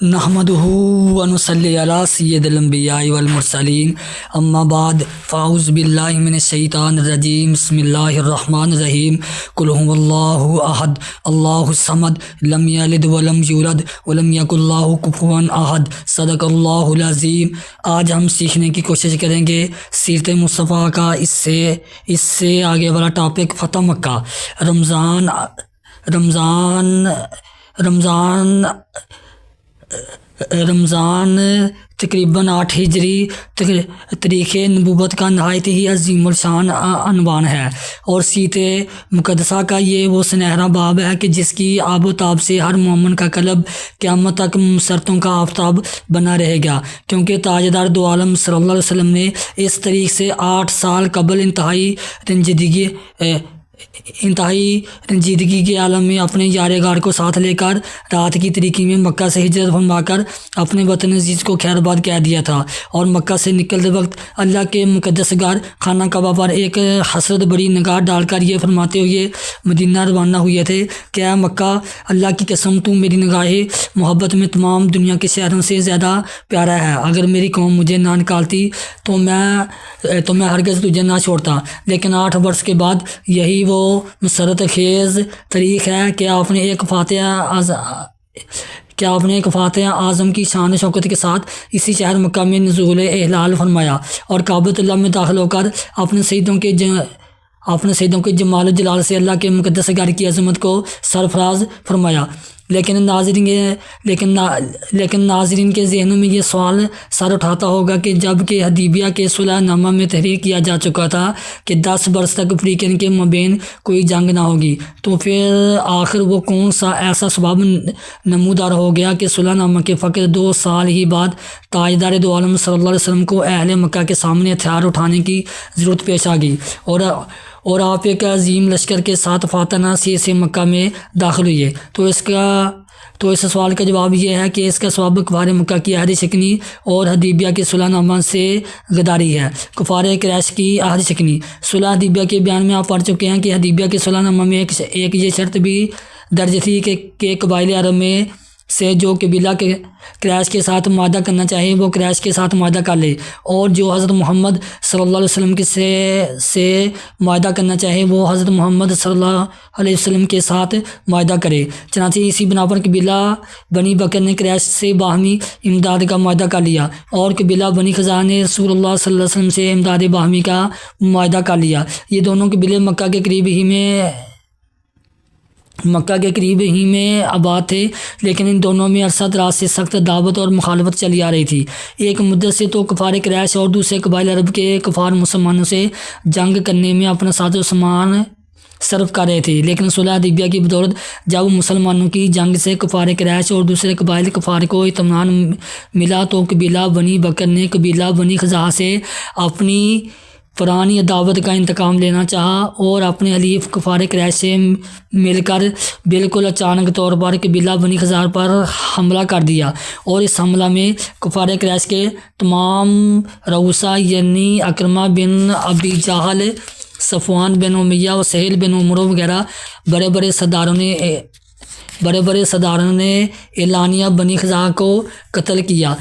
نحمده ونصلی علی سید الانبیاء والمرسلین اما بعد فاعوذ باللہ من الشیطان الرجیم بسم اللہ الرحمن الرحیم قل هو اللہ احد اللہ الصمد لم یلد ولم یولد ولم یکن له کفوا احد صدق اللہ العظیم۔ آج ہم سیکھنے کی کوشش کریں گے سیرت مصطفیٰ کا اس سے آگے والا ٹاپک فتح مکہ۔ رمضان تقریباً 8 ہجری تاریخ نبوت کا نہایت ہی عظیم الشان عنوان ہے، اور سیرت مقدسہ کا یہ وہ سنہرا باب ہے کہ جس کی آب و تاب سے ہر مومن کا قلب قیامت تک مسرتوں کا آفتاب بنا رہے گا، کیونکہ تاجدار دو عالم صلی اللہ علیہ وسلم نے اس طریق سے 8 سال قبل انتہائی رنجیدگی کے عالم میں اپنے یار غار کو ساتھ لے کر رات کی تاریکی میں مکہ سے ہجرت فرما کر اپنے وطن عزیز کو خیر آباد کہہ دیا تھا، اور مکہ سے نکلتے وقت اللہ کے مقدس گھر خانہ کعبہ پر ایک حسرت بڑی نگاہ ڈال کر یہ فرماتے ہوئے مدینہ روانہ ہوئے تھے کہ اے مکہ، اللہ کی قسم تو میری نگاہ محبت میں تمام دنیا کے شہروں سے زیادہ پیارا ہے۔ اگر میری قوم مجھے نہ نکالتی تو میں ہرگز تجھے نہ چھوڑتا، لیکن 8 برس کے بعد یہی وہ مسرت خیز تاریخ ہے کہ آپ نے ایک فاتح اعظم کی شان و شوکت کے ساتھ اسی شہر مکہ میں نزول احلال فرمایا، اور کعبۃ اللہ میں داخل ہو کر اپنے سیدوں کے جمال و جلال سے اللہ کے مقدس گھر کی عظمت کو سرفراز فرمایا۔ لیکن ناظرین کے ذہنوں میں یہ سوال سر اٹھاتا ہوگا کہ جب کہ حدیبیہ کے صلح نامہ میں تحریر کیا جا چکا تھا کہ 10 برس تک فریقین کے مابین کوئی جنگ نہ ہوگی، تو پھر آخر وہ کون سا ایسا سبب نمودار ہو گیا کہ صلح نامہ کے فقط 2 سال ہی بعد تاجدار دو عالم صلی اللہ علیہ وسلم کو اہل مکہ کے سامنے ہتھیار اٹھانے کی ضرورت پیش آ گئی، اور آپ ایک عظیم لشکر کے ساتھ فاتحانہ سیر سے مکہ میں داخل ہوئے؟ تو اس سوال کا جواب یہ ہے کہ اس کا سبب کفار مکہ کی عہد شکنی اور حدیبیہ کے صلح نامہ سے غداری ہے۔ کفار قریش کی عہد شکنی۔ صلح حدیبیہ کے بیان میں آپ پڑھ چکے ہیں کہ حدیبیہ کے صلح نامہ میں ایک یہ شرط بھی درج تھی کہ قبائل عرب میں سے جو قبیلہ قریش کے ساتھ معاہدہ کرنا چاہے وہ قریش کے ساتھ معاہدہ کر لے، اور جو حضرت محمد صلی اللہ علیہ وسلم سے معاہدہ کرنا چاہے وہ حضرت محمد صلی اللہ علیہ وسلم کے ساتھ معاہدہ کرے۔ چنانچہ اسی بنا پر قبیلہ بنی بکر نے قریش سے باہمی امداد کا معاہدہ کر لیا، اور قبیلہ بنی خزاعہ نے رسول اللہ صلی اللہ علیہ وسلم سے امداد باہمی کا معاہدہ کر لیا۔ یہ دونوں قبیلے مکہ کے قریب ہی میں آباد تھے، لیکن ان دونوں میں عرصہ دراز سے سخت دعوت اور مخالفت چلی آ رہی تھی۔ ایک مدت سے تو کفار قریش اور دوسرے قبائل عرب کے کفار مسلمانوں سے جنگ کرنے میں اپنا ساز و سامان صرف کر رہے تھے، لیکن صلح حدیبیہ کی بدولت جب مسلمانوں کی جنگ سے کفار قریش اور دوسرے قبائل کفار کو اطمینان ملا تو قبیلہ بنی بکر نے قبیلہ بنی خزاعہ سے اپنی پرانی عداوت کا انتقام لینا چاہا، اور اپنے حلیف کفار قریش سے مل کر بالکل اچانک طور پر قبیلہ بنی خزاعہ پر حملہ کر دیا، اور اس حملہ میں کفار قریش کے تمام رؤساء یعنی اکرمہ بن ابی جہل، صفوان بن امیہ و سہیل بن عمرو وغیرہ بڑے بڑے سرداروں نے اعلانیہ بنی خزاعہ کو قتل کیا۔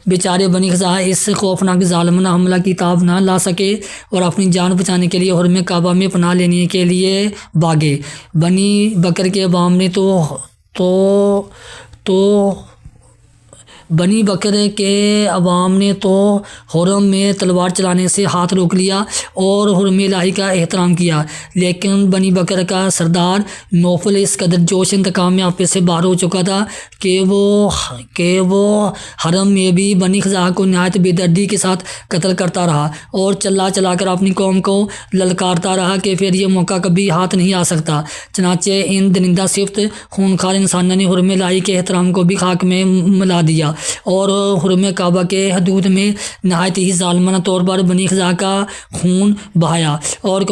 بیچارے بنی خزاعہ اس خوفناک ظالمانہ حملہ کی تاب نہ لا سکے اور اپنی جان بچانے کے لیے حرم کعبہ میں پناہ لینے کے لیے بھاگے۔ بنی بکر کے عوام نے تو حرم میں تلوار چلانے سے ہاتھ روک لیا اور حرم الہی کا احترام کیا، لیکن بنی بکر کا سردار نوفل اس قدر جوش انتقام میں آپے سے باہر ہو چکا تھا کہ وہ حرم میں بھی بنی خزاعہ کو نہایت بے دردی کے ساتھ قتل کرتا رہا، اور چلا کر اپنی قوم کو للکارتا رہا کہ پھر یہ موقع کبھی ہاتھ نہیں آ سکتا۔ چنانچہ ان درندہ صفت خونخوار انسانوں نے حرم الہی کے احترام کو بھی خاک میں ملا دیا، اور حرم کعبہ کے حدود میں نہایت ہی ظالمانہ طور پر بنی خزاعہ کا خون بہایا، اور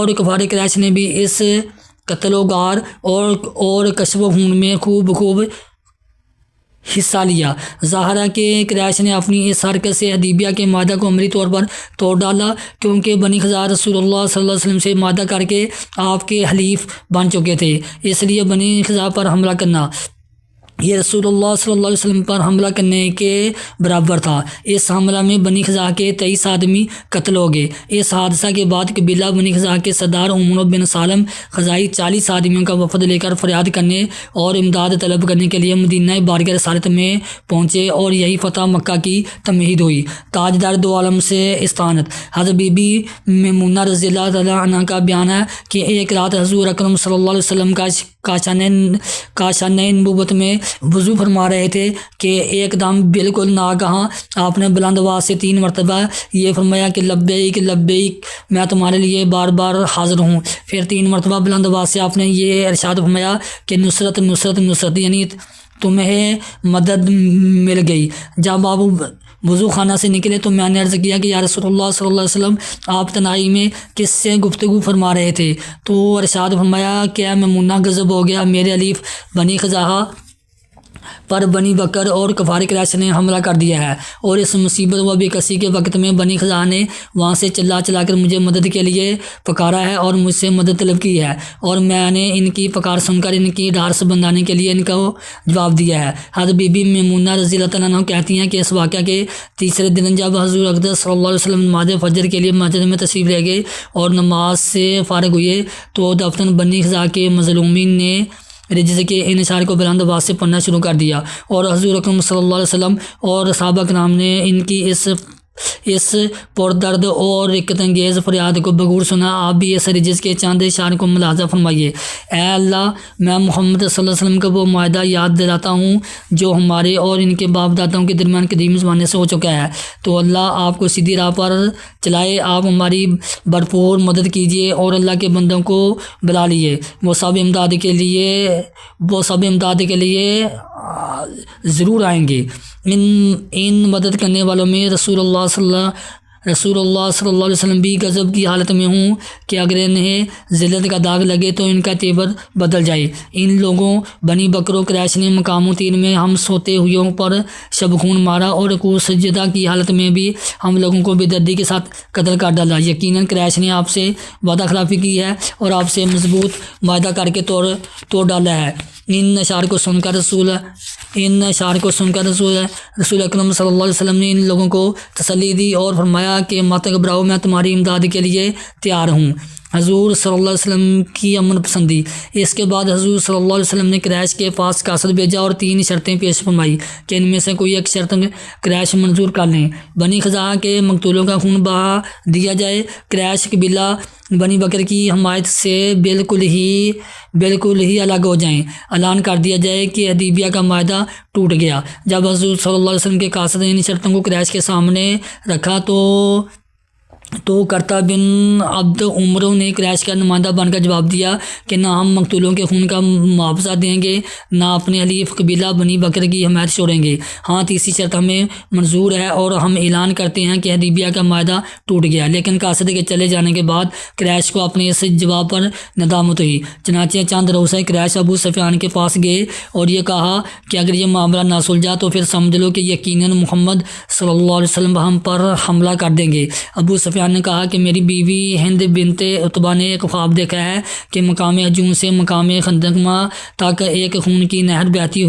کفار قریش نے بھی اس قتل و غار اور کشف و خون میں خوب حصہ لیا۔ ظاہر ہے کہ قریش نے اپنی اس حرکت سے حدیبیہ کے معاہدہ کو عملی طور پر توڑ ڈالا، کیونکہ بنی خزاعہ رسول اللہ صلی اللہ علیہ وسلم سے معاہدہ کر کے آپ کے حلیف بن چکے تھے۔ اس لیے بنی خزاعہ پر حملہ کرنا یہ رسول اللہ صلی اللہ علیہ وسلم پر حملہ کرنے کے برابر تھا۔ اس حملہ میں بنی خزاعہ کے 23 آدمی قتل ہو گئے۔ اس حادثہ کے بعد قبیلہ بنی خزاعہ کے سردار عمرو بن سالم خزاعی 40 آدمیوں کا وفد لے کر فریاد کرنے اور امداد طلب کرنے کے لیے مدینہ بارگہ رسالت میں پہنچے اور یہی فتح مکہ کی تمہید ہوئی۔ تاجدار دو عالم سے استعانت۔ حضرت بی بی میمونہ رضی اللہ تعالیٰ عنہ کا بیان ہے کہ ایک رات حضور اکرم صلی اللہ علیہ وسلم کاشانِ نبوت میں وضو فرما رہے تھے کہ ایک دم بالکل ناگہاں آپ نے بلند آواز سے 3 مرتبہ یہ فرمایا کہ لبیک لبیک، میں تمہارے لیے بار بار حاضر ہوں۔ پھر 3 مرتبہ بلند آواز سے آپ نے یہ ارشاد فرمایا کہ نصرت نصرت نصرت، یعنی تمہیں مدد مل گئی۔ جب آپ وضو خانہ سے نکلے تو میں نے عرض کیا کہ یا رسول اللہ صلی اللہ علیہ وسلم، آپ تنہائی میں کس سے گفتگو فرما رہے تھے؟ تو ارشاد فرمایا کہ میمونہ غضب ہو گیا، میرے حلیف بنی خزاعہ پر بنی بکر اور کفار قریش نے حملہ کر دیا ہے، اور اس مصیبت و بے کسی کے وقت میں بنی خزاعہ نے وہاں سے چلا کر مجھے مدد کے لیے پکارا ہے اور مجھ سے مدد طلب کی ہے، اور میں نے ان کی پکار سن کر ان کی ڈھارس بندھانے کے لیے ان کو جواب دیا ہے۔ حضرت بی بی میمونہ رضی اللہ تعالیٰ عنہ کہتی ہیں کہ اس واقعہ کے تیسرے دن جب حضور اقدس صلی اللہ علیہ وسلم نماز فجر کے لیے مسجد میں تشریف لے گئے اور نماز سے فارغ ہوئے تو دفتر بنی خزاعہ کے مظلومین نے رجز کے ان اشعار کو بلند آواز سے پڑھنا شروع کر دیا، اور حضور اکرم صلی اللہ علیہ وسلم اور صحابہ کرام نے ان کی اس پردرد اور رقت انگیز فریاد کو بغور سنا۔ آپ بھی اس رجز کے چاند اشعار کو ملاحظہ فرمائیے۔ اے اللہ، میں محمد صلی اللہ علیہ وسلم کا وہ معاہدہ یاد دلاتا ہوں جو ہمارے اور ان کے باپ داداؤں کے درمیان قدیم زمانے سے ہو چکا ہے، تو اللہ آپ کو سیدھی راہ پر چلائے، آپ ہماری بھرپور مدد کیجیے اور اللہ کے بندوں کو بلا لیے، وہ سب امداد کے لیے ضرور آئیں گے۔ ان مدد کرنے والوں میں رسول اللہ صلی اللہ علیہ وسلم بھی غضب کی حالت میں ہوں کہ اگر انہیں ذلت کا داغ لگے تو ان کا تیور بدل جائے۔ ان لوگوں بنی بکر و قریش نے مقام 3 میں ہم سوتے ہوئوں پر شبخون مارا اور رکوع سجدہ کی حالت میں بھی ہم لوگوں کو بے دردی کے ساتھ قتل کر ڈالا۔ یقیناً قریش نے آپ سے وعدہ خلافی کی ہے اور آپ سے مضبوط معاہدہ کر کے توڑ ڈالا ہے۔ ان اشعار کو سن کر رسول اکرم صلی اللہ علیہ وسلم نے ان لوگوں کو تسلی دی اور فرمایا کہ مت گھبراؤ، میں تمہاری امداد کے لیے تیار ہوں۔ حضور صلی اللہ علیہ وسلم کی امن پسندی۔ اس کے بعد حضور صلی اللہ علیہ وسلم نے قریش کے پاس قاصد بھیجا اور 3 شرطیں پیش فرمائی کہ ان میں سے کوئی ایک شرط قریش منظور کر لیں۔ بنی خزاعہ کے مقتولوں کا خون بہا دیا جائے، قریش قبیلہ بنی بکر کی حمایت سے بالکل ہی الگ ہو جائیں، اعلان کر دیا جائے کہ حدیبیہ کا معاہدہ ٹوٹ گیا۔ جب حضور صلی اللہ علیہ وسلم کے قاصد نے ان شرطوں کو قریش کے سامنے رکھا تو کرتا بن عبد عمرو نے قریش کا نمائندہ بن کر جواب دیا کہ نہ ہم مقتولوں کے خون کا معاوضہ دیں گے، نہ اپنے حلیف قبیلہ بنی بکر کی حمایت چھوڑیں گے۔ ہاں، تیسری شرط ہمیں منظور ہے اور ہم اعلان کرتے ہیں کہ حدیبیہ کا معاہدہ ٹوٹ گیا۔ لیکن قاصد کے چلے جانے کے بعد قریش کو اپنے اس جواب پر ندامت ہوئی، چنانچہ چند روز سے قریش ابو سفیان کے پاس گئے اور یہ کہا کہ اگر یہ معاملہ نہ سلجھا تو پھر سمجھ لو کہ یقیناً محمد صلی اللہ علیہ وسلم ہم پر حملہ کر دیں گے۔ ابو سفیان نے کہا کہ میری بیوی ہند بنت عتبہ نے ایک خواب دیکھا ہے کہ مقام ہجون سے مقام خندق تک ایک خون کی نہر بہتی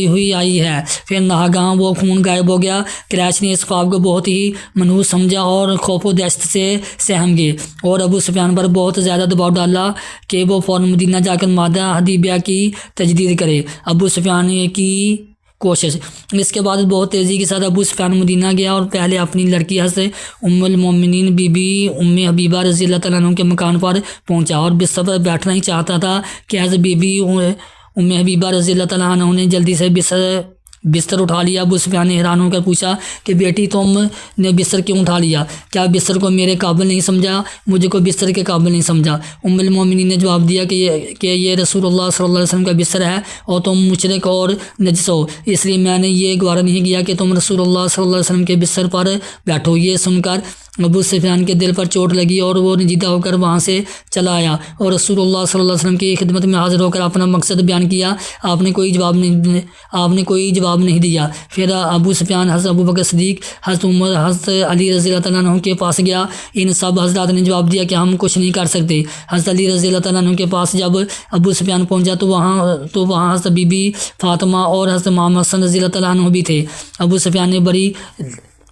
ہوئی آئی ہے، پھر ناگہاں وہ خون غائب ہو گیا۔ قریش نے اس خواب کو بہت ہی منحوس سمجھا اور خوف و دہشت سے سہم گئے اور ابو سفیان پر بہت زیادہ دباؤ ڈالا کہ وہ فوراً مدینہ جا کر معاہدہ حدیبیہ کی تجدید کرے۔ ابو سفیان کی کوشش۔ اس کے بعد بہت تیزی کے ساتھ ابو سفیان مدینہ گیا اور پہلے اپنی لڑکی حضرت ام المومنین بی بی ام حبیبہ رضی اللہ تعالیٰ عنہ کے مکان پر پہنچا اور بستر پر بیٹھنا ہی چاہتا تھا کہ حضرت بی بی ام حبیبہ رضی اللہ تعالیٰ عنہ نے جلدی سے بستر اٹھا لیا۔ ابو سفیان نے حیران ہو کر پوچھا کہ بیٹی، تم نے بستر کیوں اٹھا لیا؟ کیا بستر کو میرے قابل نہیں سمجھا؟ مجھے کو بستر کے قابل نہیں سمجھا؟ ام المومنین نے جواب دیا کہ یہ رسول اللہ صلی اللہ علیہ وسلم کا بستر ہے اور تم مشرک اور نجس ہو، اس لیے میں نے یہ گوارا نہیں کیا کہ تم رسول اللہ صلی اللہ علیہ وسلم کے بستر پر بیٹھو۔ یہ سن کر ابو سفیان کے دل پر چوٹ لگی اور وہ رنجیدہ ہو کر وہاں سے چلا آیا اور رسول اللہ صلی اللہ علیہ وسلم کی خدمت میں حاضر ہو کر اپنا مقصد بیان کیا۔ آپ نے کوئی جواب جواب نہیں دیا۔ پھر ابو سفیان حضرت ابو بکر صدیق، حضرت عمر، حضرت علی رضی اللہ تعالیٰ عنہ کے پاس گیا۔ ان سب حضرات نے جواب دیا کہ ہم کچھ نہیں کر سکتے۔ حضرت علی رضی اللہ تعالیٰ عنہ کے پاس جب ابو سفیان پہنچا تو وہاں حضرت بی بی فاطمہ اور حضرت امام حسن رضی اللہ تعالیٰ عنہ بھی تھے۔ ابو سفیان نے بڑی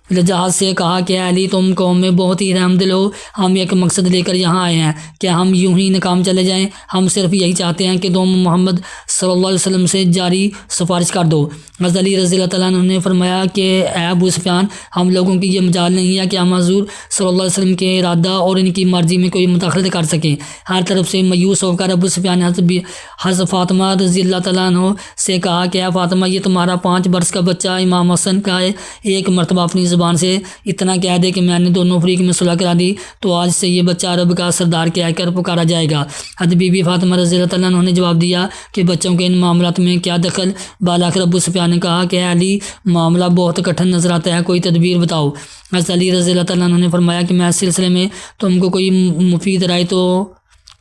لجاجت سے کہا کہ علی تم قوم میں بہت ہی رحم دل ہو، ہم ایک مقصد لے کر یہاں آئے ہیں، کیا ہم یوں ہی ناکام چلے جائیں؟ ہم صرف یہی چاہتے ہیں کہ تم محمد صلی اللہ علیہ وسلم سے جاری سفارش کر دو۔ حضرت علی رضی اللہ تعالیٰ عنہ نے فرمایا کہ اے ابو سفیان، ہم لوگوں کی یہ مجال نہیں ہے کہ ہم حضور صلی اللہ علیہ وسلم کے ارادہ اور ان کی مرضی میں کوئی مداخلت کر سکیں۔ ہر طرف سے مایوس ہو کر ابو سفیان نے حضرت فاطمہ رضی اللہ تعالیٰ عنہ سے کہا کہ اے فاطمہ، یہ تمہارا 5 برس کا بچہ امام حسن کا ایک مرتبہ اپنی زبان سے اتنا کہہ دے کہ میں نے دونوں فریق میں صلح کرا دی تو آج سے یہ بچہ عرب کا سردار کہہ کر پکارا جائے گا۔ حضرت بی بی فاطمہ رضی اللہ تعالیٰ عنہ نے جواب دیا کہ بچوں کے ان معاملات میں کیا دخل؟ بالاخر ابو سفیان نے کہا کہ علی، معاملہ بہت کٹھن نظر آتا ہے، کوئی تدبیر بتاؤ۔ حضرت علی رضی اللہ تعالیٰ عنہ نے فرمایا کہ میں اس سلسلے میں تم کو کوئی مفید رائے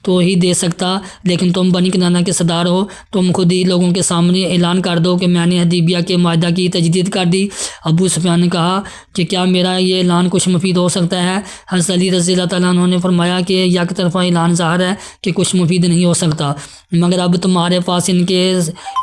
تو ہی دے سکتا، لیکن تم بنی کنانہ کے سردار ہو، تم خود ہی لوگوں کے سامنے اعلان کر دو کہ میں نے حدیبیہ کے معاہدہ کی تجدید کر دی۔ ابو سفیان نے کہا کہ کیا میرا یہ اعلان کچھ مفید ہو سکتا ہے؟ حضرت علی رضی اللہ تعالیٰ عنہ نے فرمایا کہ یک طرفہ اعلان ظاہر ہے کہ کچھ مفید نہیں ہو سکتا، مگر اب تمہارے پاس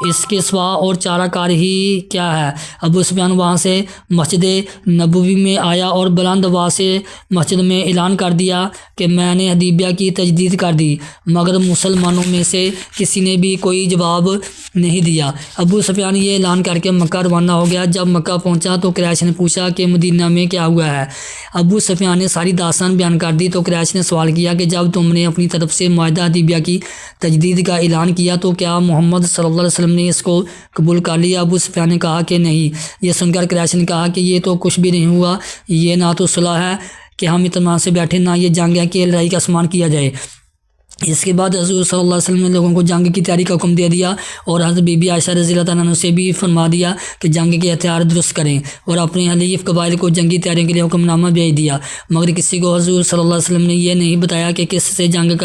اس کے سوا اور چارہ کار ہی کیا ہے؟ ابو سفیان وہاں سے مسجد نبوی میں آیا اور بلند آواز سے مسجد میں اعلان کر دیا کہ میں نے حدیبیہ کی تجدید کر دی، مگر مسلمانوں میں سے کسی نے بھی کوئی جواب نہیں دیا۔ ابو سفیان یہ اعلان کر کے مکہ روانہ ہو گیا۔ جب مکہ پہنچا تو قریش نے پوچھا کہ مدینہ میں کیا ہوا ہے؟ ابو سفیان نے ساری داستان بیان کر دی تو قریش نے سوال کیا کہ جب تم نے اپنی طرف سے معاہدہ حدیبیہ کی تجدید کا اعلان کیا تو کیا محمد صلی اللہ علیہ وسلم نے اس کو قبول کر لیا؟ ابو سفیان نے کہا کہ نہیں۔ یہ سن کر قریش نے کہا کہ یہ تو کچھ بھی نہیں ہوا، یہ نہ تو صلح ہے کہ ہم اطمینان سے بیٹھے، نہ یہ جنگ ہے کہ لڑائی کا سامان کیا جائے۔ اس کے بعد حضور صلی اللہ علیہ وسلم نے لوگوں کو جنگ کی تیاری کا حکم دے دیا اور حضرت بی بی عائشہ رضی اللہ تعالیٰ عنہ سے بھی فرما دیا کہ جنگ کے ہتھیار درست کریں اور اپنے حلیف قبائل کو جنگی تیاریوں کے لیے حکم نامہ بھیج دیا، مگر کسی کو حضور صلی اللہ علیہ وسلم نے یہ نہیں بتایا کہ کس سے جنگ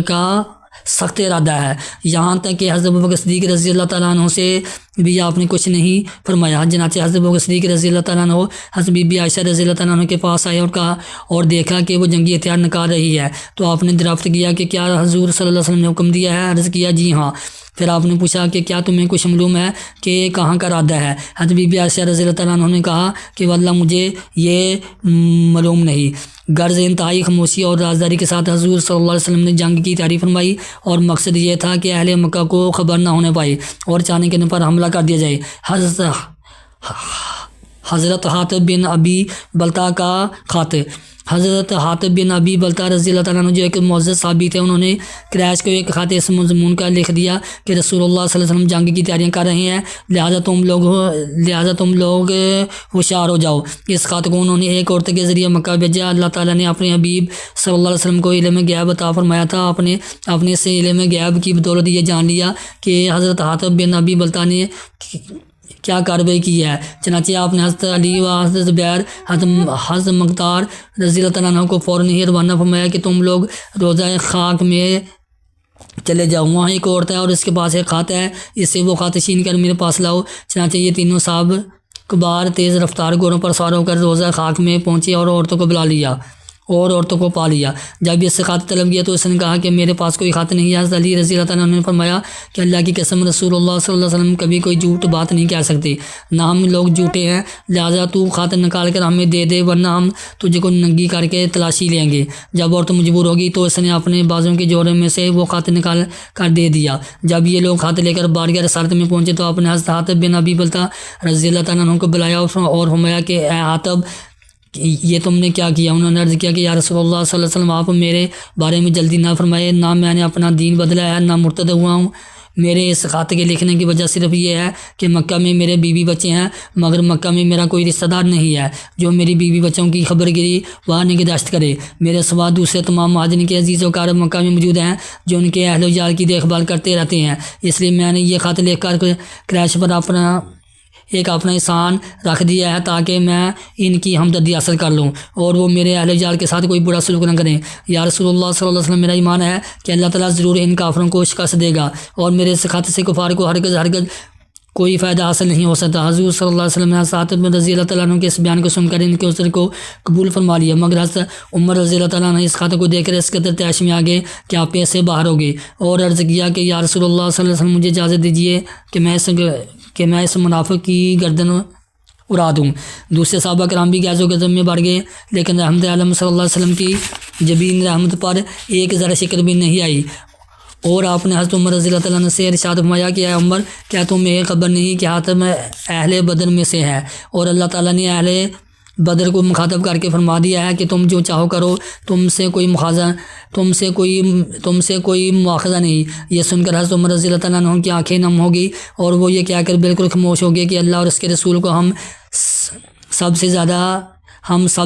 کا سخت ارادہ ہے، یہاں تک کہ حضرت ابوبکر صدیق رضی اللہ تعالیٰ عنہ سے بھی آپ نے کچھ نہیں فرمایا۔ چنانچہ حضرت ابوبکر صدیق رضی اللہ تعالیٰ عنہ حضرت بی بی عائشہ رضی اللہ تعالیٰ عنہ کے پاس آئے اور کہا اور دیکھا کہ وہ جنگی ہتھیار نکال رہی ہے تو آپ نے دریافت کیا کہ کیا حضور صلی اللہ علیہ وسلم نے حکم دیا ہے؟ عرض کیا جی ہاں۔ پھر آپ نے پوچھا کہ کیا تمہیں کچھ معلوم ہے کہ کہاں کا ارادہ ہے؟ حضرت بی بی عائشہ رضی اللہ تعالیٰ عنہ نے کہا کہ واللہ مجھے یہ معلوم نہیں۔ غرض انتہائی خاموشی اور رازداری کے ساتھ حضور صلی اللہ علیہ وسلم نے جنگ کی تیاری فرمائی اور مقصد یہ تھا کہ اہل مکہ کو خبر نہ ہونے پائے اور چاہنے کے پر حملہ کر دیا جائے۔ حضرت حاطب بن ابی بلتا کا خط۔ حضرت حاطب بن ابی بلتا رضی اللہ تعالیٰ عنہ جو ایک معزز صحابی تھے، انہوں نے قریش کو ایک خط اس مضمون کا لکھ دیا کہ رسول اللہ صلی اللہ علیہ وسلم جنگ کی تیاریاں کر رہے ہیں، لہٰذا تم لوگ ہوشیار ہو جاؤ۔ اس خط کو انہوں نے ایک عورت کے ذریعے مکہ بھیجا۔ اللہ تعالیٰ نے اپنے حبیب صلی اللہ علیہ وسلم کو علم غیب عطا فرمایا تھا۔ اپنے سے علم غیب کی بدولت یہ جان لیا کہ حضرت حاطب بن ابی بلتا نے کیا کارروائی کی ہے۔ چنانچہ آپ نے حضرت علی و حضرت زبیر حضرت مختار رضی اللہ تعالیٰ عنہ کو فوراً ہی روانہ فرمایا کہ تم لوگ روضہ خاک میں چلے جاؤ، وہاں ایک عورت ہے اور اس کے پاس ایک خط ہے، اس سے وہ خط چھین کر میرے پاس لاؤ۔ چنانچہ یہ تینوں صاحب کبار تیز رفتار گھوڑوں پر سوار ہو کر روضہ خاک میں پہنچے اور عورتوں کو بلا لیا اور عورتوں کو پا لیا۔ جب اس سے خط طلب کیا تو اس نے کہا کہ میرے پاس کوئی خط نہیں ہے۔ حضرت علی رضی اللہ تعالیٰ عنہ نے فرمایا کہ اللہ کی قسم رسول اللہ صلی اللہ علیہ وسلم کبھی کوئی جھوٹ بات نہیں کہہ سکتے، نہ ہم لوگ جھوٹے ہیں، لہٰذا تو خط نکال کر ہمیں دے دے ورنہ ہم تجھے کو ننگی کر کے تلاشی لیں گے۔ جب عورت مجبور ہوگی تو اس نے اپنے بازوں کے جوڑے میں سے وہ خط نکال کر دے دیا۔ جب یہ لوگ خط لے کر بارگاہ رسالت میں پہنچے تو اپنے حضرت حاطب بن ابی بلتا رضی اللہ تعالیٰ عنہ کو بلایا اور فرمایا کہ اے حاطب، یہ تم نے کیا کیا؟ انہوں نے عرض کیا کہ یا رسول اللہ صلی اللہ علیہ وسلم، آپ میرے بارے میں جلدی نہ فرمائے، نہ میں نے اپنا دین بدلا ہے، نہ مرتد ہوا ہوں۔ میرے اس خط کے لکھنے کی وجہ صرف یہ ہے کہ مکہ میں میرے بیوی بچے ہیں، مگر مکہ میں میرا کوئی رشتہ دار نہیں ہے جو میری بیوی بچوں کی خبر گیری و نگہداشت کرے۔ میرے سوا دوسرے تمام مہاجرین کے عزیز و اقارب مکہ میں موجود ہیں جو ان کے اہل و عیال کی دیکھ بھال کرتے رہتے ہیں، اس لیے میں نے یہ خط لکھ کر قریش پر اپنا احسان رکھ دیا ہے تاکہ میں ان کی ہمدردی حاصل کر لوں اور وہ میرے اہل و عیال کے ساتھ کوئی برا سلوک نہ کریں۔ یا رسول اللہ صلی اللہ علیہ وسلم، میرا ایمان ہے کہ اللہ تعالیٰ ضرور ان کافروں کو شکست دے گا اور میرے اس خط سے کفار کو ہرگز کوئی فائدہ حاصل نہیں ہو سکتا۔ حضور صلی اللہ علیہ وسلم نے حضرت عاطف رضی اللہ تعالیٰ عنہ کے اس بیان کو سن کر ان کے عذر کو قبول فرما لیا، مگر حضرت عمر رضی اللہ تعالیٰ عنہ اس خط کو دیکھ کر اس قدر تیش میں آ گئے کہ آپ پیسے باہر ہو گئے اور عرض کیا کہ یا رسول اللہ صلی اللہ علیہ وسلم مجھے اجازت دیجیے کہ میں اس منافق کی گردن اڑا دوں۔ دوسرے صحابہ کرام بھی گیس و غضب میں بڑھ گئے، لیکن رحمت عالم صلی اللہ علیہ وسلم کی جبین رحمت پر ایک ذرا شکر بھی نہیں آئی، اور آپ نے حضرت عمر رضی اللہ تعالیٰ عنہ سے ارشاد فرمایا کہ اے عمر، کیا تمہیں یہ خبر نہیں کہ حاتم اہل بدر میں سے ہے، اور اللہ تعالیٰ نے اہل بدر کو مخاطب کر کے فرما دیا ہے کہ تم جو چاہو کرو، تم سے کوئی مواخذہ نہیں۔ یہ سن کر حضرت عمر رضی اللہ تعالیٰ عنہ کی آنکھیں نم ہو گئی اور وہ یہ کہہ کر بالکل خاموش ہو گئے کہ اللہ اور اس کے رسول کو ہم سب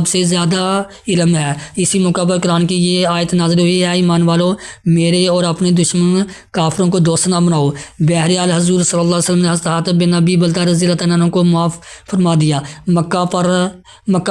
سے زیادہ علم ہے۔ اسی موقع پر قرآن کی یہ آیت نازل ہوئی ہے، ایمان والو میرے اور اپنے دشمن کافروں کو دوست نہ بناؤ۔ بہرحال حضور صلی اللہ علیہ وسلم نے حضرت حاتب بن ابی بلتع رضی اللہ تعالیٰ عنہ کو معاف فرما دیا۔ مکہ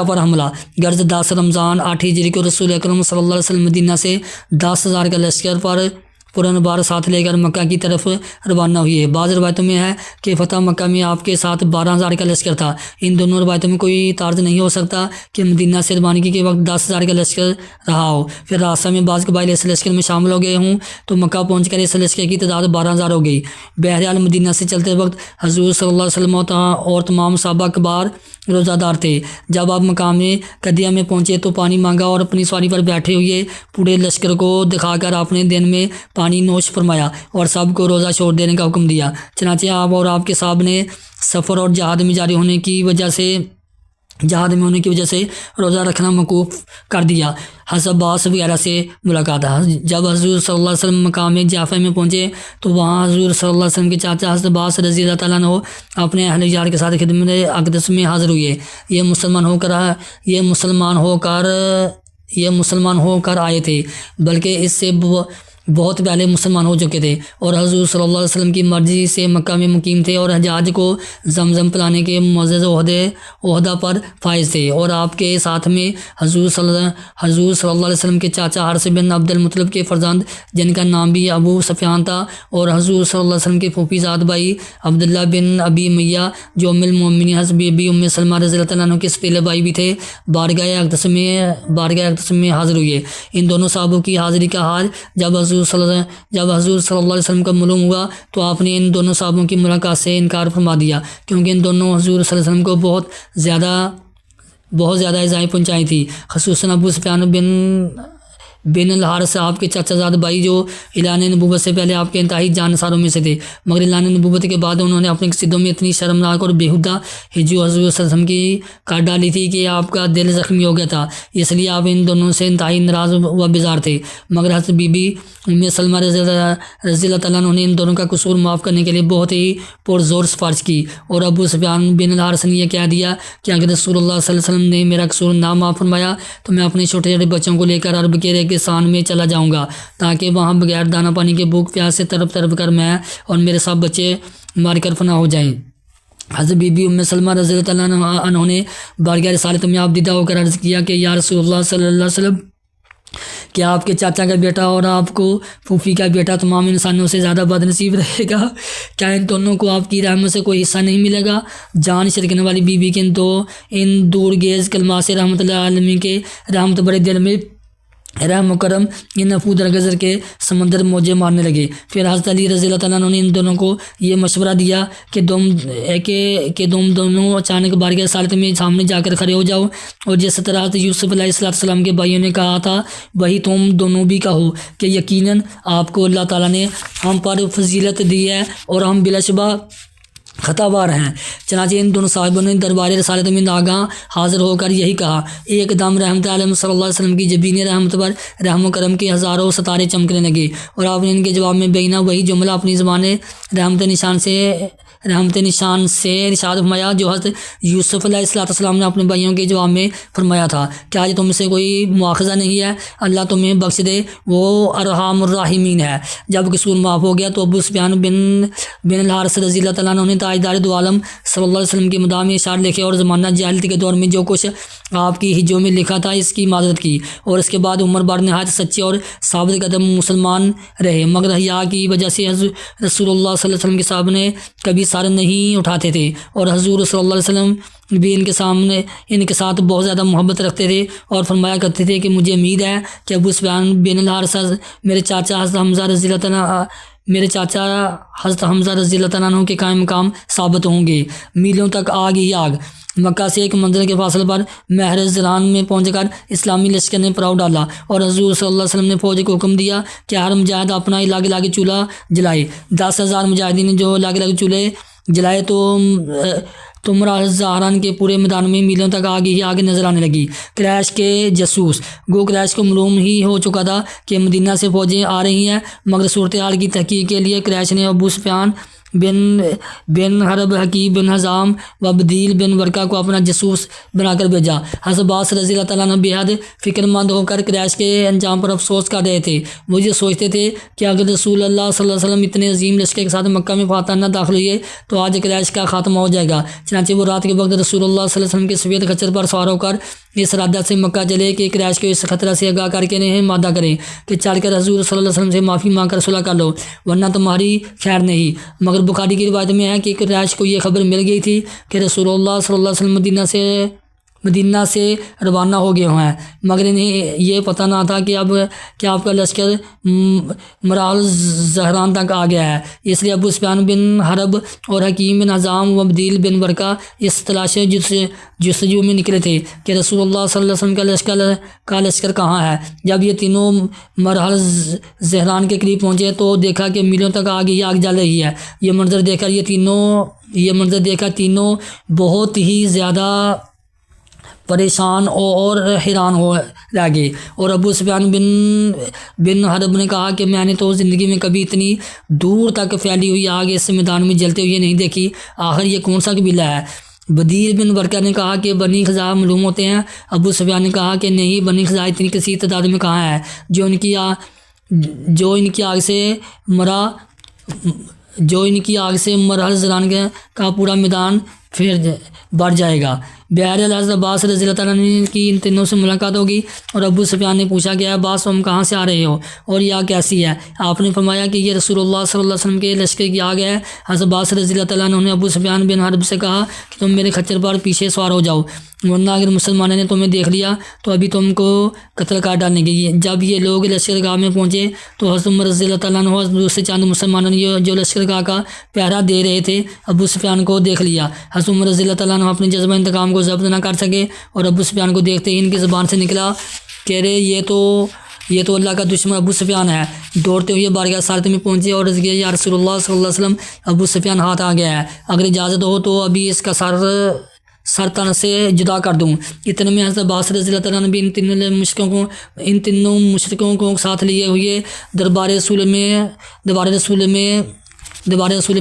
پر حملہ۔ غرض 10 رمضان 8 ہجری کو رسول اکرم صلی اللہ علیہ وسلم مدینہ سے 10,000 کا لشکر پر پرن بار ساتھ لے کر مکہ کی طرف روانہ ہوئے۔ بعض روایتوں میں ہے کہ فتح مکہ میں آپ کے ساتھ 12,000 کا لشکر تھا۔ ان دونوں روایتوں میں کوئی تعارض نہیں ہو سکتا کہ مدینہ سے روانگی کے وقت 10,000 کا لشکر رہا ہو، پھر راستہ میں بعض قبائل اس لشکر میں شامل ہو گئے ہوں تو مکہ پہنچ کر اس لشکر کی تعداد 12,000 ہو گئی۔ بہرحال مدینہ سے چلتے وقت حضور صلی اللہ علیہ وسلم اور تمام صحابہ کبار روزہ دار تھے۔ جب آپ مقام قدیہ میں پہنچے تو پانی مانگا اور اپنی سواری پر بیٹھے ہوئے پورے لشکر کو دکھا کر آپ نے دن میں پانی نوش فرمایا اور سب کو روزہ چھوڑ دینے کا حکم دیا۔ چنانچہ آپ اور آپ کے صاحب نے سفر اور جہاد میں جاری ہونے کی وجہ سے روزہ رکھنا موقوف کر دیا۔ حضرت عباس وغیرہ سے ملاقات۔ جب حضور صلی اللہ علیہ وسلم مقام جعفہ میں پہنچے تو وہاں حضور صلی اللہ علیہ وسلم کے چاچا حضرت عباس رضی اللہ تعالیٰ عنہ اپنے اہل یار کے ساتھ خدمت اقدس میں حاضر ہوئے۔ یہ مسلمان ہو کر آئے تھے، بلکہ اس سے بہت پہلے مسلمان ہو چکے تھے، اور حضور صلی اللہ علیہ وسلم کی مرضی سے مکہ میں مقیم تھے اور حجاج کو زمزم پلانے کے معزز عہدہ پر فائز تھے، اور آپ کے ساتھ میں حضور صلی اللہ علیہ وسلم کے چاچا حارث بن عبد المطلب کے فرزند جن کا نام بھی ابو سفیان تھا، اور حضور صلی اللہ علیہ وسلم کے پھوپھی زاد بھائی عبداللہ بن ابی میہ جو ام المؤمنین حضرت بی بی ام سلمہ رضی اللہ تعالیٰ عنہ کے سپیلے بھائی بھی تھے، بارگاہ اقدس میں حاضر ہوئے۔ ان دونوں صحابوں کی حاضری کا حال جب حضور صلی اللہ علیہ وسلم کا معلوم ہوا تو آپ نے ان دونوں صحابوں کی ملاقات سے انکار فرما دیا، کیونکہ ان دونوں حضور صلی اللہ علیہ وسلم کو بہت زیادہ ایذائیں پہنچائی تھی، خصوصاً ابو سفیان بن الحارث آپ کے چچا زاد بھائی جو اعلان نبوت سے پہلے آپ کے انتہائی جانساروں میں سے تھے، مگر اعلان نبوت کے بعد انہوں نے اپنے قصیدوں میں اتنی شرمناک اور بیہودہ ہجو حضور صلی اللہ علیہ وسلم کی کاٹ ڈالی تھی کہ آپ کا دل زخمی ہو گیا تھا، اس لیے آپ ان دونوں سے انتہائی ناراض و بیزار تھے۔ مگر حضرت بی بی ام سلمہ رضی اللہ تعالیٰ عنہ نے ان دونوں کا قصور معاف کرنے کے لیے بہت ہی پرزور سفارش کی، اور ابو سفیان بن الحارث نے یہ کہہ دیا کہ اگر رسول اللہ صلی اللہ علیہ وسلم نے میرا قصور نہ معاف فرمایا تو میں اپنے چھوٹے چھوٹے بچوں کو لے کر عرب کے ریگستان میں چلا جاؤں گا، تاکہ وہاں بغیر دانہ پانی کے بھوک پیاس سے تڑپ کر میں اور میرے سب بچے مار کر فنا ہو جائیں۔ حضرت بی بی ام سلمہ رضی اللہ تعالیٰ عنہ نے بارگاہ رسالت میں آپ دیدہ ہو کر عرض کیا کہ یا رسول اللہ صلی اللہ علیہ وسلم، کیا آپ کے چاچا کا بیٹا اور آپ کو پھوپھی کا بیٹا تمام انسانوں سے زیادہ بد نصیب رہے گا؟ کیا ان دونوں کو آپ کی رحمت سے کوئی حصہ نہیں ملے گا؟ جان چھڑکنے والی بی بی کے ان دور گیز کلمات سے رحمت اللہ عالمین کے رحمت بڑے دل میں رحم و کرم ان نفود درگزر کے سمندر موجے مارنے لگے۔ پھر حضرت علی رضی اللہ تعالیٰ عنہ نے ان دونوں کو یہ مشورہ دیا کہ تم دونوں اچانک بارگاہ رسالت میں سامنے جا کر کھڑے ہو جاؤ، اور جس طرح حضرت یوسف علیہ السلام کے بھائیوں نے کہا تھا وہی تم دونوں بھی کہو کہ یقیناً آپ کو اللہ تعالیٰ نے ہم پر فضیلت دی ہے اور ہم بلا شبہ خطا وار ہیں۔ چنانچہ ان دونوں صاحبوں نے دربار رسالت میں ناگاہ حاضر ہو کر یہی کہا۔ ایک دم رحمت عالم صلی اللہ علیہ وسلم کی جبین رحمت پر رحم و کرم کے ہزاروں ستارے چمکنے لگے، اور آپ نے ان کے جواب میں بینہ وہی جملہ اپنی زبان رحمت نشان سے ارشاد فرمایا جو حضرت یوسف علیہ السلام نے اپنے بھائیوں کے جواب میں فرمایا تھا کہ آج تم سے کوئی مواخذہ نہیں ہے، اللہ تمہیں بخش دے، وہ ارحم الراحمین ہے۔ جب قصور معاف ہو گیا تو ابو سفیان بن الحارث رضی اللہ تعالیٰ عنہ نے تاجدار دو عالم صلی اللہ علیہ وسلم کے مدام اشعار لکھے اور زمانہ جاہلیت کے دور میں جو کچھ آپ کی ہجوں میں لکھا تھا اس کی معذرت کی، اور اس کے بعد عمر بار نہایت سچے اور ثابت قدم مسلمان رہے، مگر حیا کی وجہ سے رسول اللہ صلی اللہ علیہ وسلم کے صاحب نے کبھی سر نہیں اٹھاتے تھے، اور حضور صلی اللہ علیہ وسلم بھی ان کے ساتھ بہت زیادہ محبت رکھتے تھے اور فرمایا کرتے تھے کہ مجھے امید ہے کہ ابو سفیان بن الحارث میرے چاچا حضرت حمزہ رضی اللہ تعالیٰ عنہ کے قائم مقام ثابت ہوں گے۔ میلوں تک آگ ہی آگ۔ مکہ سے ایک منزل کے فاصلے پر محر زران میں پہنچ کر اسلامی لشکر نے پڑاؤ ڈالا، اور حضور صلی اللہ علیہ وسلم نے فوج کو حکم دیا کہ ہر مجاہد اپنا لاگے چولہا جلائے۔ 10,000 مجاہدین جو لاگے چولہے جلائے تو مراحل زہران کے پورے میدان میں میلوں تک آگ ہی آگ نظر آنے لگی۔ قریش کے جاسوس گو قریش کو معلوم ہی ہو چکا تھا کہ مدینہ سے فوجیں آ رہی ہیں، مگر صورتحال کی تحقیق کے لیے قریش نے ابو سفیان بن حرب، حکیم بن حزام و بدیل بن ورقہ کو اپنا جاسوس بنا کر بھیجا۔ حضرت عباس رضی اللہ تعالیٰ عنہ بے حد فکر مند ہو کر قریش کے انجام پر افسوس کر رہے تھے۔ وہ یہ سوچتے تھے کہ اگر رسول اللہ صلی اللہ علیہ وسلم اتنے عظیم لشکر کے ساتھ مکہ میں فاتح نہ داخل ہوئے تو آج قریش کا خاتمہ ہو جائے گا۔ چنانچہ وہ رات کے وقت رسول اللہ صلی اللہ علیہ وسلم کے سفید خچر پر سوار ہو کر اس ارادہ سے مکہ چلے کہ قریش کو اس خطرہ سے آگاہ کر کے انہیں مادہ کریں کہ چل کر حضور صلی اللہ علیہ وسلم سے معافی مانگ کر صلح کر لو، ورنہ تمہاری خیر نہیں۔ مگر بخاری کی روایت میں ہے کہ قریش کو یہ خبر مل گئی تھی کہ رسول اللہ صلی اللہ علیہ وسلم مدینہ سے روانہ ہو گئے ہیں، مگر انہیں یہ پتہ نہ تھا کہ آپ کا لشکر مراحل زہران تک آ گیا ہے۔ اس لیے ابو سفیان بن حرب اور حکیم بن حزام و بدیل بن ورقہ اس تلاش جستجو میں نکلے تھے کہ رسول اللہ صلی اللہ علیہ وسلم کا لشکر کہاں ہے۔ جب یہ تینوں مراحل زہران کے قریب پہنچے تو دیکھا کہ میلوں تک آگ ہی آگ جل رہی ہے۔ یہ منظر دیکھ کر تینوں بہت ہی زیادہ پریشان اور حیران ہو رہ گئے، اور ابو سفیان بن حرب نے کہا کہ میں نے تو زندگی میں کبھی اتنی دور تک پھیلی ہوئی آگ اس میدان میں جلتے ہوئے نہیں دیکھی، آخر یہ کون سا قبیلہ ہے؟ بدیل بن ورقہ نے کہا کہ بنی خزاعہ معلوم ہوتے ہیں۔ ابو سفیان نے کہا کہ نہیں، بنی خزاعہ اتنی کثیر تعداد میں کہاں ہے جو ان کی آگ سے مراحل زران کا پورا میدان پھر بڑھ جائے گا۔ بہرحال حضرت عباس رضی اللہ تعالیٰ عنہ کی ان تینوں سے ملاقات ہوگی، اور ابو سفیان نے پوچھا کہ عباس تم کہاں سے آ رہے ہو اور یہ آگ کیسی ہے؟ آپ نے فرمایا کہ یہ رسول اللہ صلی اللہ علیہ وسلم کے لشکر کی آگ ہے۔ حضرت عباس رضی اللہ تعالیٰ عنہ نے ابو سفیان بن حرب سے کہا کہ تم میرے خچر پر پیچھے سوار ہو جاؤ، ورنہ اگر مسلمانوں نے تمہیں دیکھ لیا تو ابھی تم کو قتل کر ڈالیں گے۔ جب یہ لوگ لشکر گاہ میں پہنچے تو حضرت عمر رضی اللہ تعالیٰ عنہ دوسرے چند مسلمانوں نے جو لشکر گاہ کا پہرا دے رہے تھے ابو سفیان کو دیکھ لیا۔ حضرت عمر رضی اللہ تعالیٰ عنہ اپنے جذبہ انتقام کو ضبط نہ کر سکے، اور ابو سفیان کو دیکھتے ہی ان کی زبان سے نکلا کہ رے یہ تو اللہ کا دشمن ابو سفیان ہے۔ دوڑتے ہوئے بارگاہ سارت میں پہنچے اور عرض کیا، یا رسول اللہ صلی اللہ علیہ وسلم، ابو سفیان ہاتھ آ گیا ہے، اگر اجازت ہو تو ابھی اس کا سر تن سے جدا کر دوں۔ اتنے میں حضرت عباس رضی اللہ تعالیٰ نے بھی ان تینوں مشرکوں کو ساتھ لیے ہوئے دربار رسول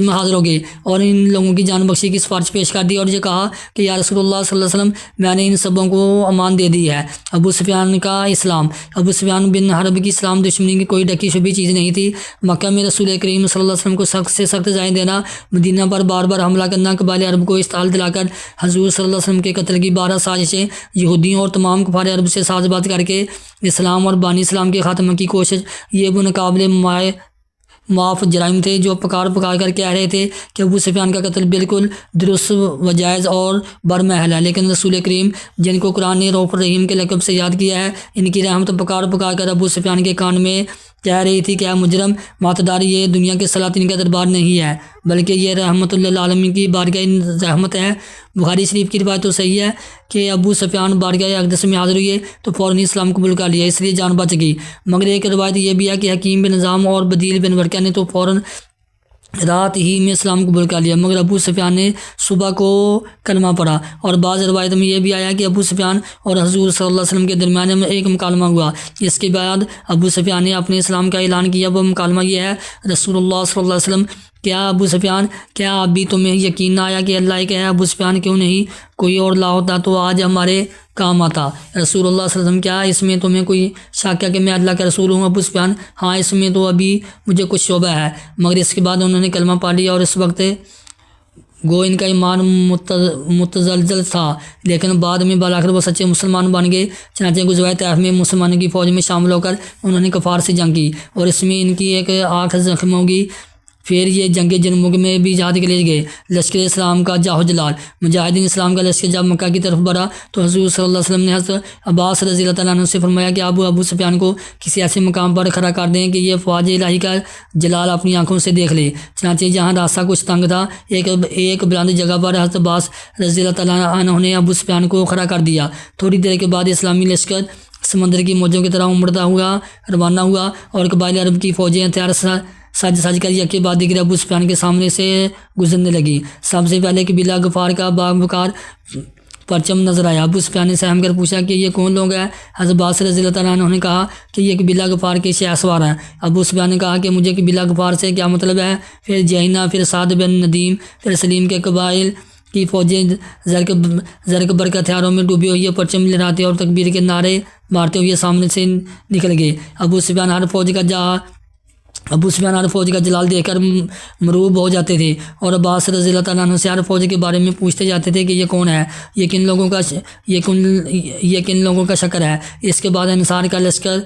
میں حاضر ہو گئے اور ان لوگوں کی جان بخشی کی سفارش پیش کر دی، اور یہ کہا کہ یا رسول اللہ صلی اللہ علیہ وسلم، میں نے ان سبوں کو امان دے دی ہے۔ ابو سفیان کا اسلام۔ ابو سفیان بن حرب کی اسلام دشمنی کی کوئی ڈکی شبھی چیز نہیں تھی۔ مکہ میں رسول کریم صلی اللہ علیہ وسلم کو سخت سے سخت سزائیں دینا، مدینہ پر بار بار حملہ کرنا، قبائل عرب کو استحال دلا کر حضور صلی اللہ علیہ وسلم کے قتل کی 12 سازشیں، یہودیوں اور تمام کفار عرب سے ساز بات کر کے اسلام اور بانی اسلام کے خاتمے کی کوشش، یہ وہ ناقابل معاف جرائم تھے جو پکار کر کہہ رہے تھے کہ ابو سفیان کا قتل بالکل درست و جائز اور برمحل ہے، لیکن رسول کریم جن کو قرآن نے رؤوف الرحیم کے لقب سے یاد کیا ہے، ان کی رحمت پکار کر ابو سفیان کے کان میں کہہ رہی تھی کہ اے مجرم ماتدار، یہ دنیا کے سلاطین کا دربار نہیں ہے بلکہ یہ رحمت للعالمین کی بارگاہ رحمت ہے۔ بخاری شریف کی روایت تو صحیح ہے کہ ابو سفیان بارگاہ اقدس میں حاضر ہوئے تو فوراً اسلام قبول کر لیا، اس لیے جان بچ گئی۔ مگر ایک روایت یہ بھی ہے کہ حکیم بن حزام اور بدیل بن ورقہ نے تو فوراً رات ہی میں اسلام قبول کر لیا، مگر ابو سفیان نے صبح کو کلمہ پڑھا۔ اور بعض روایت میں یہ بھی آیا کہ ابو سفیان اور حضور صلی اللہ علیہ وسلم کے درمیان میں ایک مکالمہ ہوا، اس کے بعد ابو سفیان نے اپنے اسلام کا اعلان کیا۔ وہ مکالمہ یہ ہے، رسول اللہ صلی اللہ علیہ وسلم، کیا ابو سفیان، کیا اب بھی تمہیں یقین نہ آیا کہ اللہ ایک ہے؟ ابو سفیان، کیوں نہیں کوئی اور لا ہوتا تو آج ہمارے کام آتا۔ رسول اللہ صلی اللہ علیہ وسلم، کیا اس میں تمہیں کوئی شک ہے کہ میں اللہ کا رسول ہوں؟ ابو سفیان، ہاں اس میں تو ابھی مجھے کچھ شبہ ہے۔ مگر اس کے بعد انہوں نے کلمہ پڑھ لیا، اور اس وقت گو ان کا ایمان متزلزل تھا، لیکن بعد میں بالآخر وہ سچے مسلمان بن گئے۔ چنانچہ غزوہ طائف میں مسلمانوں کی فوج میں شامل ہو کر انہوں نے کفار سے جنگ کی، اور اس میں ان کی ایک آنکھ زخم ہوگی، پھر یہ جنگ جرمک میں بھی جہاد کے لیے گئے۔ لشکر اسلام کا جاہ و جلال۔ مجاہدین اسلام کا لشکر جب مکہ کی طرف بڑھا تو حضور صلی اللہ علیہ وسلم نے حضرت عباس رضی اللہ تعالیٰ عنہ سے فرمایا کہ آپ ابو سفیان کو کسی ایسے مقام پر کھڑا کر دیں کہ یہ فوج الہی کا جلال اپنی آنکھوں سے دیکھ لے۔ چنانچہ جہاں راستہ کچھ تنگ تھا، ایک بلند جگہ پر حضرت عباس رضی اللہ تعالیٰ عنہ نے ابو سفیان کو کھڑا کر دیا۔ تھوڑی دیر کے بعد اسلامی لشکر سمندر کی موجوں کی طرح امڑتا ہوا روانہ ہوا اور قبائل عرب کی فوجیں ہتھیار سج کر یکے بعد دیگر ابو سفیان کے سامنے سے گزرنے لگی۔ سب سے پہلے قبیلہ غفار کا باوقار پرچم نظر آیا۔ ابو سفیان نے سہم کر پوچھا کہ یہ کون لوگ ہیں؟ حضرت عباس رضی اللہ تعالیٰ عنہ نے کہا کہ یہ قبیلہ غفار کے شہ سوار ہیں۔ ابو سفیان نے کہا کہ مجھے قبیلہ غفار سے کیا مطلب ہے؟ پھر جہینہ، پھر سعد بن ندیم، پھر سلیم کے قبائل کی فوجیں زرق برق ہتھیاروں میں ڈوبی ہوئی پرچم لہراتے اور تکبیر کے نعرے مارتے ہوئے سامنے سے نکل گئے۔ ابو سفیان ہر فوج کا جلال دیکھ کر مروب ہو جاتے تھے اور عباس رضی اللہ تعالیٰ عنہ سے ہر فوج کے بارے میں پوچھتے جاتے تھے کہ یہ کون ہے، یہ کن لوگوں کا شکر ہے۔ اس کے بعد انصار کا لشکر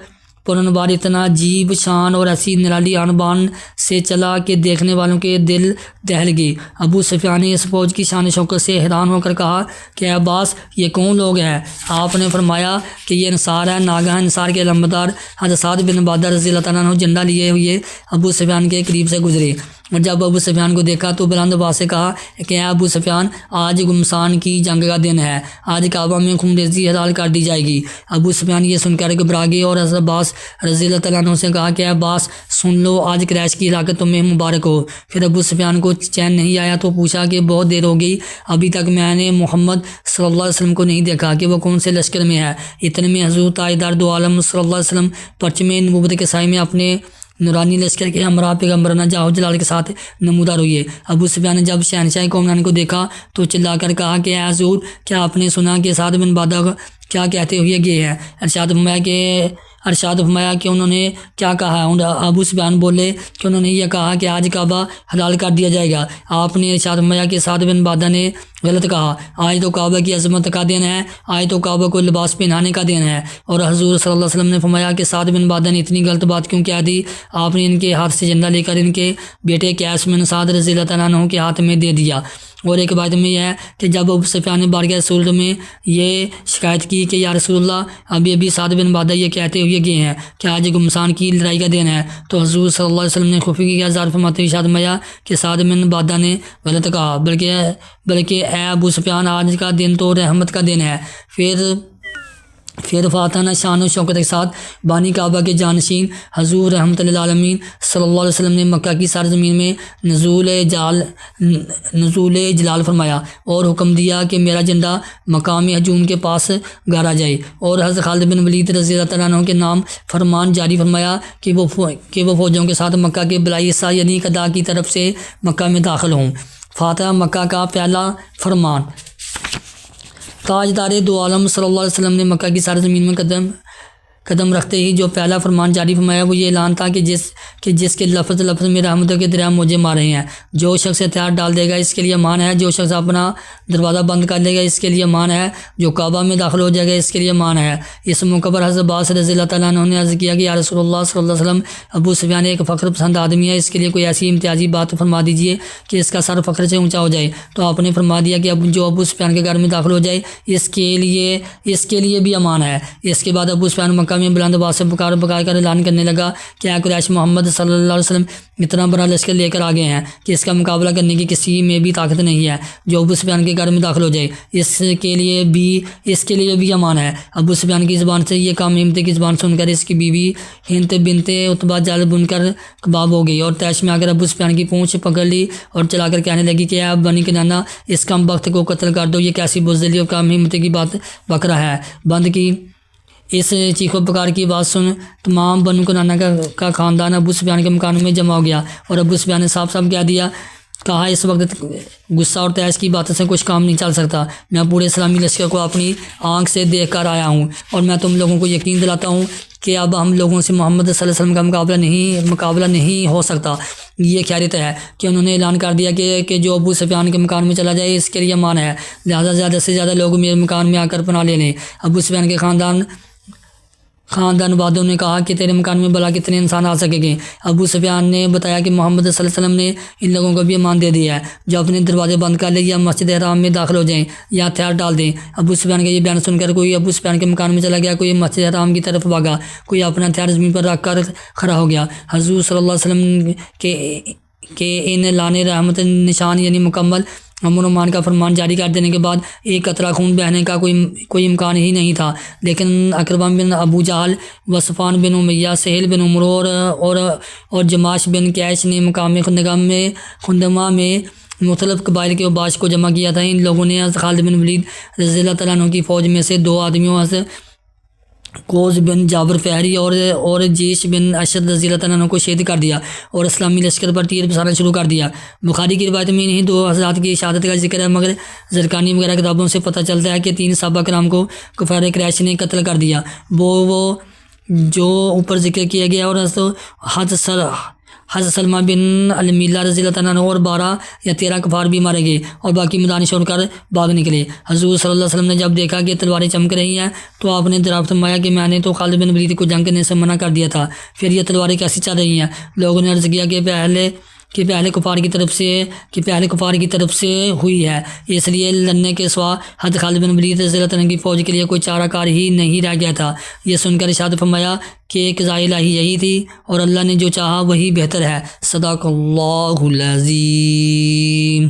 پرنوار اتنا عجیب شان اور ایسی نرالی آن بان سے چلا کہ دیکھنے والوں کے دل دہل گئے۔ ابو سفیان نے اس فوج کی شان و شوکت سے حیران ہو کر کہا کہ عباس یہ کون لوگ ہیں؟ آپ نے فرمایا کہ یہ انصار ہے۔ ناگہاں انصار کے علمبردار حضرت سعد بن عبادہ رضی اللہ تعالیٰ عنہ جھنڈا لیے ہوئے ابو سفیان کے قریب سے گزرے اور جب ابو سفیان کو دیکھا تو بلند آواز سے کہا کہ اے ابو سفیان، آج گمسان کی جنگ کا دن ہے، آج کعبہ میں خون ریزی حلال کر دی جائے گی۔ ابو سفیان یہ سن کر گھبرا گئے اور حضرت عباس رضی اللہ تعالیٰ عنہ سے کہا کہ اے عباس سن لو، آج قریش کی ہلاکت تمہیں مبارک ہو۔ پھر ابو سفیان کو چین نہیں آیا تو پوچھا کہ بہت دیر ہو گئی، ابھی تک میں نے محمد صلی اللہ علیہ وسلم کو نہیں دیکھا کہ وہ کون سے لشکر میں ہے۔ اتنے میں حضور تاجدار دو عالم صلی اللہ علیہ وسلم پرچم نبوت کے سائے میں اپنے نورانی لشکر کے ہمراہ پیغمبرانہ جاہ و جلال کے ساتھ نمودار ہوئے۔ ابو سفیان نے جب شہنشاہ قومندان کو دیکھا تو چلا کر کہا کہ اے حضور، کیا آپ نے سنا کہ سعد بن عبادہ کیا کہتے ہوئے گئے ہیں؟ ارشاد فرمایا کہ انہوں نے کیا کہا؟ ابو سفیان بولے کہ انہوں نے یہ کہا کہ آج کعبہ حلال کر دیا جائے گا۔ آپ نے ارشاد فرمایا کہ سعد بن عبادہ نے غلط کہا، آج تو کعبہ کی عظمت کا دن ہے، آج تو کعبہ کو لباس پہنانے کا دن ہے۔ اور حضور صلی اللہ علیہ وسلم نے فرمایا کہ سعد بن عبادہ نے اتنی غلط بات کیوں کہہ دی؟ آپ نے ان کے ہاتھ سے جھنڈا لے کر ان کے بیٹے قیس بن سعد رضی اللہ تعالیٰ عنہ کے ہاتھ میں دے دیا۔ اور ایک بات میں یہ ہے کہ جب ابو سفیان نے بارگاہ رسول میں یہ شکایت کی کہ یا رسول اللہ، ابھی سعد بن عبادہ یہ کہتے ہوئے گئے ہیں کہ آج گمسان کی لڑائی کا دن ہے، تو حضور صلی اللہ علیہ وسلم نے خفی کی اظہار فرماتے ہوئے ارشاد فرمایا کہ سعد بن عبادہ نے غلط کہا، بلکہ اے ابو سفیان، آج کا دن تو رحمت کا دن ہے۔ پھر فاتحانہ شان و شوکت کے ساتھ بانی کعبہ کے جانشین حضور رحمت للعالمین صلی اللہ علیہ وسلم نے مکہ کی سرزمین میں نزول جلال فرمایا اور حکم دیا کہ میرا جھنڈا مقام ہجوم کے پاس گاڑا جائے، اور حضرت خالد بن ولید رضی اللہ تعالیٰ عنہ کے نام فرمان جاری فرمایا کہ وہ فوجوں کے ساتھ مکہ کے بلائی حصہ یعنی قضاء کی طرف سے مکہ میں داخل ہوں۔ فاتح مکہ کا پہلا فرمان۔ تاجدار دو عالم صلی اللہ علیہ وسلم نے مکہ کی سرزمین میں قدم رکھتے ہی جو پہلا فرمان جاری فرمایا وہ یہ اعلان تھا کہ جس کے لفظ میں رحمتوں کے دریا موجے مار رہے ہیں، جو شخص ہتھیار ڈال دے گا اس کے لیے امان ہے، جو شخص اپنا دروازہ بند کر لے گا اس کے لیے امان ہے، جو کعبہ میں داخل ہو جائے گا اس کے لیے امان ہے۔ اس موقع پر حضرت عباس رضی اللہ تعالیٰ عنہ نے عرض کیا کہ یا رسول اللہ صلی اللہ علیہ وسلم، ابو سفیان ایک فخر پسند آدمی ہے، اس کے لیے کوئی ایسی امتیازی بات فرما دیجیے کہ اس کا سر فخر سے اونچا ہو جائے۔ تو آپ نے فرما دیا کہ جو ابو سفیان کے گھر میں داخل ہو جائے اس کے لیے بھی امان ہے۔ اس کے بعد ابو سفیان مکہ میں بلند آواز سے پکار کر اعلان کرنے لگا کہ اے قریش، محمد صلی اللہ علیہ وسلم اتنا بڑا لشکر لے کر آگے ہیں کہ اس کا مقابلہ کرنے کی کسی میں بھی طاقت نہیں ہے، جو ابو سفیان کے گھر میں داخل ہو جائے اس کے لیے بھی امان ہے۔ ابو سفیان کی زبان سے یہ کام ہمت کی زبان سن کر اس کی بیوی ہند بنت عتبہ جل بن کر کباب ہو گئی اور تیش میں آ کر ابو سفیان کی پونچھ پکڑ لی اور چلا کر کہنے لگی کہ اے بنی کنانہ، اس کم بخت کو قتل کر دو، یہ کیسی بزدلی اور کم ہمت کی بات بکرا ہے۔ بند کی اس چیخ و پکار کی بات سن تمام بنو کنانہ کا خاندان ابو سفیان کے مکان میں جمع ہو گیا اور ابو سفیان نے صاف کہا اس وقت غصہ اور تیش کی باتوں سے کچھ کام نہیں چل سکتا، میں پورے اسلامی لشکر کو اپنی آنکھ سے دیکھ کر آیا ہوں اور میں تم لوگوں کو یقین دلاتا ہوں کہ اب ہم لوگوں سے محمد صلی اللہ علیہ وسلم کا مقابلہ نہیں ہو سکتا۔ یہ خیریت ہے کہ انہوں نے اعلان کر دیا کہ جو ابو سفیان کے مکان میں چلا جائے اس کے لیے امان ہے، لہٰذا زیادہ سے زیادہ لوگ میرے مکان میں آ کر پناہ لے لیں۔ ابو سفیان کے خاندان خاندان والوں نے کہا کہ تیرے مکان میں بلا کتنے انسان آ سکیں گے؟ ابو سفیان نے بتایا کہ محمد صلی اللہ علیہ وسلم نے ان لوگوں کو بھی امان دے دیا ہے، جو اپنے دروازے بند کر لیں یا مسجد حرام میں داخل ہو جائیں یا ہتھیار ڈال دیں۔ ابو سفیان کا یہ بیان سن کر کوئی ابو سفیان کے مکان میں چلا گیا، کوئی مسجد حرام کی طرف بھاگا، کوئی اپنا ہتھیار زمین پر رکھ کر کھڑا ہو گیا۔ حضور صلی اللہ علیہ وسلم کے ان لانے رحمت نشان یعنی مکمل امن و امان کا فرمان جاری کر دینے کے بعد ایک قطرہ خون بہنے کا کوئی امکان ہی نہیں تھا، لیکن اکرمہ بن ابو جہل، صفوان بن امیہ، سہیل بن عمرو اور جماش بن کیش نے مقام خندمہ میں مختلف قبائل کے اوباش کو جمع کیا تھا۔ ان لوگوں نے خالد بن ولید رضی اللہ تعالیٰ عنہ کی فوج میں سے 2 آدمیوں کوز بن جابر فہری اور جیش بن اشد رضی اللہ تعالیٰ عنہ کو شہید کر دیا اور اسلامی لشکر پر تیر بسانا شروع کر دیا۔ بخاری کی روایت میں انہیں 2 حضرات کی شہادت کا ذکر ہے، مگر زرقانی وغیرہ کتابوں سے پتہ چلتا ہے کہ 3 صحابہ کرام کو کفار قریش نے قتل کر دیا، وہ جو اوپر ذکر کیا گیا، اور حضرت سلمہ بن المیلہ رضی اللہ تعالیٰ عنہ اور 12 یا 13 کفار بھی مارے گئے اور باقی میدان چھوڑ کر بھاگ نکلے۔ حضور صلی اللہ علیہ وسلم نے جب دیکھا کہ تلواریں چمک رہی ہیں تو آپ نے دریافت فرمایا کہ میں نے تو خالد بن ولید کو جنگ کرنے سے منع کر دیا تھا، پھر یہ تلواریں کیسی چل رہی ہیں؟ لوگوں نے عرض کیا کہ پہلے کفار کی طرف سے ہوئی ہے، اس لیے لڑنے کے سوا حضرت خالد بن ولید رضی اللہ عنہ کی فوج کے لیے کوئی چارہ کار ہی نہیں رہ گیا تھا۔ یہ سن کر ارشاد فرمایا کہ قضاء الہی یہی تھی اور اللہ نے جو چاہا وہی بہتر ہے۔ صدق اللہ العظیم۔